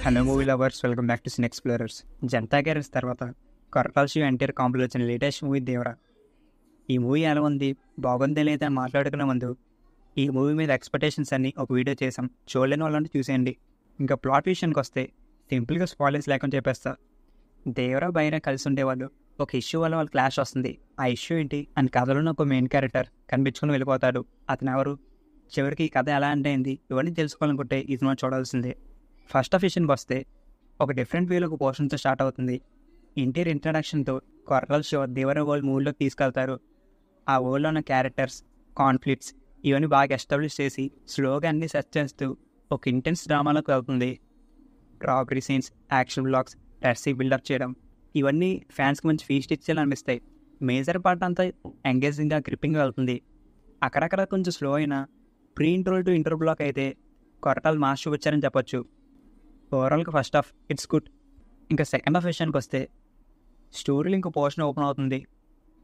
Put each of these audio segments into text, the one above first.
Hello movie lovers, welcome back to sin explorers. Janata garage తర్వాత కొరటాల శివ ఎన్టీఆర్ కాంప్లో వచ్చిన latest movie Devara. ఈ movie ఎలా ఉంది, బాగుందే లేదా అని మాట్లాడుకునే ముందు ఈ మూవీ మీద ఎక్స్పెక్టేషన్స్ అన్ని ఒక వీడియో చేసాం. చూడలేని వాళ్ళంటే చూసేయండి. ఇంకా ప్లాట్ విషయానికి వస్తే సింపుల్గా స్పాయిలర్స్ లేకుండా చెప్పేస్తా. దేవరా బైరా కలిసి ఉండేవాళ్ళు. ఒక ఇష్యూ వల్ల వాళ్ళ క్లాష్ వస్తుంది. ఆ ఇష్యూ ఏంటి అని కథలోనే ఒక మెయిన్ క్యారెక్టర్ కనిపించుకుని వెళ్ళిపోతాడు. అతను ఎవరు, చివరికి ఈ కథ ఎలా అంటే ఏంది, ఇవన్నీ తెలుసుకోవాలనుకుంటే ఈ సినిమా చూడాల్సిందే. ఫస్ట్ ఆఫ్ విషయానికి వస్తే ఒక డిఫరెంట్ వేలో ఒక పోర్షన్తో స్టార్ట్ అవుతుంది. ఎన్టీఆర్ ఇంట్రడక్షన్తో కొరటాల శివ దేవరా వరల్డ్ మూవీలోకి తీసుకెళ్తారు. ఆ వరల్డ్లో ఉన్న క్యారెక్టర్స్, కాన్ఫ్లిక్ట్స్ ఇవన్నీ బాగా ఎస్టాబ్లిష్ చేసి స్లోగా అన్నీ సెర్చ్ చేస్తూ ఒక ఇంటెన్స్ డ్రామాలోకి వెళ్తుంది. రాబరీ సీన్స్, యాక్షన్ బ్లాగ్స్, టెర్సీ బిల్డప్ చేయడం ఇవన్నీ ఫ్యాన్స్కి మంచి ఫీస్ట్ ఇచ్చేలా అనిపిస్తాయి. మేజర్ పార్ట్ అంతా ఎంగేజింగ్గా, గ్రిప్పింగ్గా వెళ్తుంది. అక్కడక్కడ కొంచెం స్లో అయినా pre interval to inter block అయితే కొరటాలు మాస్ చూపించారని చెప్పొచ్చు. ఓవరాల్గా ఫస్ట్ హాఫ్ ఇట్స్ గుడ్. ఇంకా సెకండ్ హాఫ్ విషయానికి వస్తే స్టోరీలో ఇంకో పోర్షన్ ఓపెన్ అవుతుంది.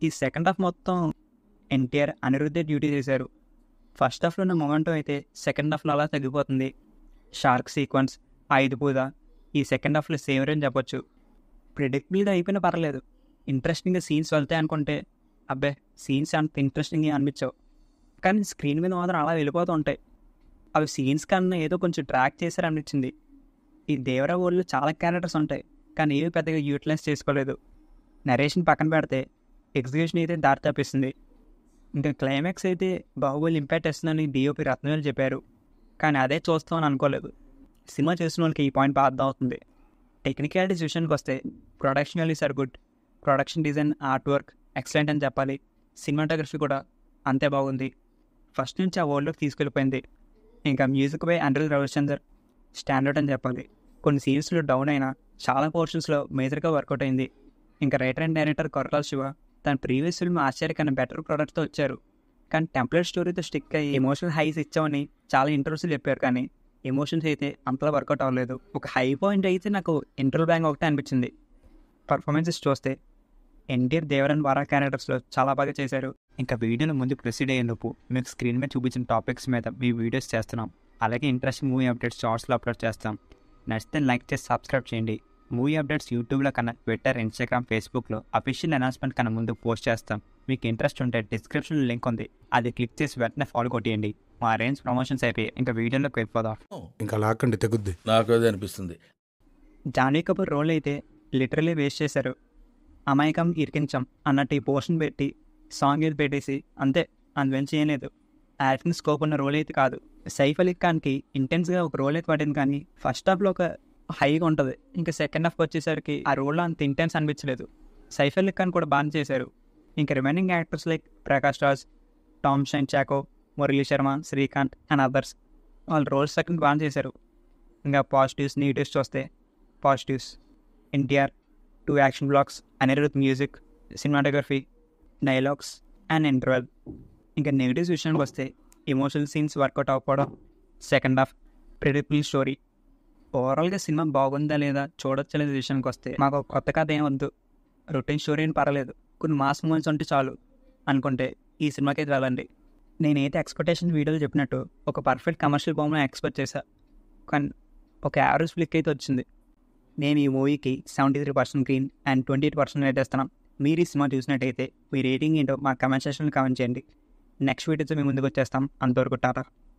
ఈ సెకండ్ హాఫ్ మొత్తం ఎన్టీఆర్, అనిరుద్ధే డ్యూటీ చేశారు. ఫస్ట్ హాఫ్లో ఉన్న మొమెంటం అయితే సెకండ్ హాఫ్లో అలా తగ్గిపోతుంది. షార్క్ సీక్వెన్స్, ఆయుధ పూజ ఈ సెకండ్ హాఫ్లో సేమ్ అని చెప్పొచ్చు. ప్రిడిక్టబుల్గా అయిపోయినా పర్లేదు. ఇంట్రెస్టింగ్గా సీన్స్ వెళ్తాయి అనుకుంటే అబ్బే సీన్స్ అంత ఇంట్రెస్టింగ్గా అనిపించవు. కానీ స్క్రీన్ మీద మాత్రం అలా వెళ్ళిపోతూ ఉంటాయి. అవి సీన్స్ కన్నా ఏదో కొంచెం ట్రాక్ చేశారనిపించింది. ఈ దేవరా వరల్డ్లో చాలా క్యారెక్టర్స్ ఉంటాయి, కానీ ఏవి పెద్దగా యూటిలైజ్ చేసుకోలేదు. నరేషన్ పక్కన పెడితే ఎగ్జిక్యూషన్ అయితే దారి తప్పిస్తుంది. ఇంకా క్లైమాక్స్ అయితే బాహుబలి ఇంపాక్ట్ ఇస్తుందని డిఓపి రత్నవేలు చెప్పారు, కానీ అదే చూస్తామని అనుకోలేదు. సినిమా చేసిన వాళ్ళకి ఈ పాయింట్ బాగా అర్థం అవుతుంది. టెక్నికాలిటీస్ విషయానికి వస్తే production values are good. Production design, art work excellent అని చెప్పాలి. సినిమాటోగ్రఫీ కూడా అంతే బాగుంది. ఫస్ట్ నుంచి ఆ వరల్డ్లోకి తీసుకెళ్ళిపోయింది. ఇంకా music by Anirudh Ravichander standard అని చెప్పాలి. కొన్ని సీన్స్లో డౌన్ అయినా చాలా పోర్షన్స్లో మేజర్గా వర్కౌట్ అయింది. ఇంకా writer and director Koratala Shiva తన ప్రీవియస్ ఫిల్మ్ ఆశ్చర్యకన్నా బెటర్ ప్రోడక్ట్తో వచ్చారు. కానీ టెంప్లెట్ స్టోరీతో స్టిక్ అయ్యి ఎమోషనల్ హైస్ ఇచ్చామని చాలా ఇంటర్వ్యూస్లో చెప్పారు, కానీ ఎమోషన్స్ అయితే అంతలా వర్కౌట్ అవ్వలేదు. ఒక హై పాయింట్ అయితే నాకు ఇంటర్వల్ బ్యాంగ్ ఒకటే అనిపించింది. పర్ఫార్మెన్సెస్ చూస్తే ఎన్టీఆర్, దేవరన్, వారా క్యారెక్టర్స్లో చాలా బాగా చేశారు. ఇంకా వీడియోలో ముందు ప్రొసీడ్ అయ్యేందుకు మీకు స్క్రీన్ మీద చూపించిన టాపిక్స్ మీద మీ వీడియోస్ చేస్తున్నాం. అలాగే ఇంట్రెస్టింగ్ మూవీ అప్డేట్స్ షార్ట్స్లో అప్లోడ్ చేస్తాం. నచ్చితే లైక్ చేసి సబ్స్క్రైబ్ చేయండి. మూవీ అప్డేట్స్ యూట్యూబ్లో కన్నా ట్విట్టర్, ఇన్స్టాగ్రామ్, ఫేస్బుక్లో అఫీషియల్ అనౌన్స్మెంట్ కన్నా ముందు పోస్ట్ చేస్తాం. మీకు ఇంట్రెస్ట్ ఉంటే డిస్క్రిప్షన్లో లింక్ ఉంది, అది క్లిక్ చేసి వెంటనే ఫాలో కొట్టేయండి. మా రేంజ్ ప్రమోషన్స్ అయిపోయి ఇంకా వీడియోలోకి వెళ్ళిపోదాం. ఇంకా లాక్కండి తెగుద్ది. నాకు అదే అనిపిస్తుంది. జాన్వీ కపూర్ రోల్ అయితే లిటరలీ వేస్ట్ చేశారు. అమాయకం ఇరికించం అన్నట్టు ఈ పోర్షన్ పెట్టి సాంగ్ ఏది పెట్టేసి అంతే, అందువెంచి చేయలేదు. యాక్టింగ్ స్కోప్ ఉన్న రోల్ అయితే కాదు. సైఫ్ అలీ ఖాన్కి ఇంటెన్స్గా ఒక రోల్ అయితే పడింది, కానీ ఫస్ట్ హాఫ్లో ఒక హైగా ఉంటుంది. ఇంకా సెకండ్ హాఫ్కి వచ్చేసరికి ఆ రోల్లో అంత ఇంటెన్స్ అనిపించలేదు. సైఫ్ అలీ ఖాన్ కూడా బాగా చేశారు. ఇంకా remaining actors like Prakash Raj, Tom Shine Chacko, Murali Sharma, Srikanth and others వాళ్ళ రోల్స్ సెకండ్ బాగా చేశారు. ఇంకా పాజిటివ్స్, నెగిటివ్స్ చూస్తే positives NTR, 2 action blocks, Anirudh music, cinematography, dialogues and interval. ఇంకా నెగిటివ్స్ విషయానికి వస్తే ఎమోషనల్ సీన్స్ వర్కౌట్ అవ్వకపోవడం, సెకండ్ హాఫ్ ప్రెడిక్టబుల్ స్టోరీ. ఓవరాల్గా సినిమా బాగుందా లేదా చూడొచ్చలేదు విషయానికి వస్తే మాకు కొత్త కథ ఏం వద్దు, రొటీన్ స్టోరీ అని పర్లేదు, కొన్ని మాస్ మూమెంట్స్ ఉంటే చాలు అనుకుంటే ఈ సినిమాకి అయితే వెళ్ళండి. నేనైతే ఎక్స్పెక్టేషన్ వీడియోలో చెప్పినట్టు ఒక పర్ఫెక్ట్ కమర్షియల్ బాంబుని ఎక్స్పెక్ట్ చేశా, కానీ ఒక యావరేజ్ ఫ్లిక్ అయితే వచ్చింది. నేను ఈ మూవీకి 73% గ్రీన్ అండ్ 28% రేట్ ఇస్తున్నాం. మీరు ఈ సినిమా చూసినట్టయితే మీ రేటింగ్ ఏంటో మా కమెంట్ సెక్షన్లో కామెంట్ చేయండి. నెక్స్ట్ వీడియోతో మేము ముందుకు వచ్చేస్తాం. అంతవరకు టాటా.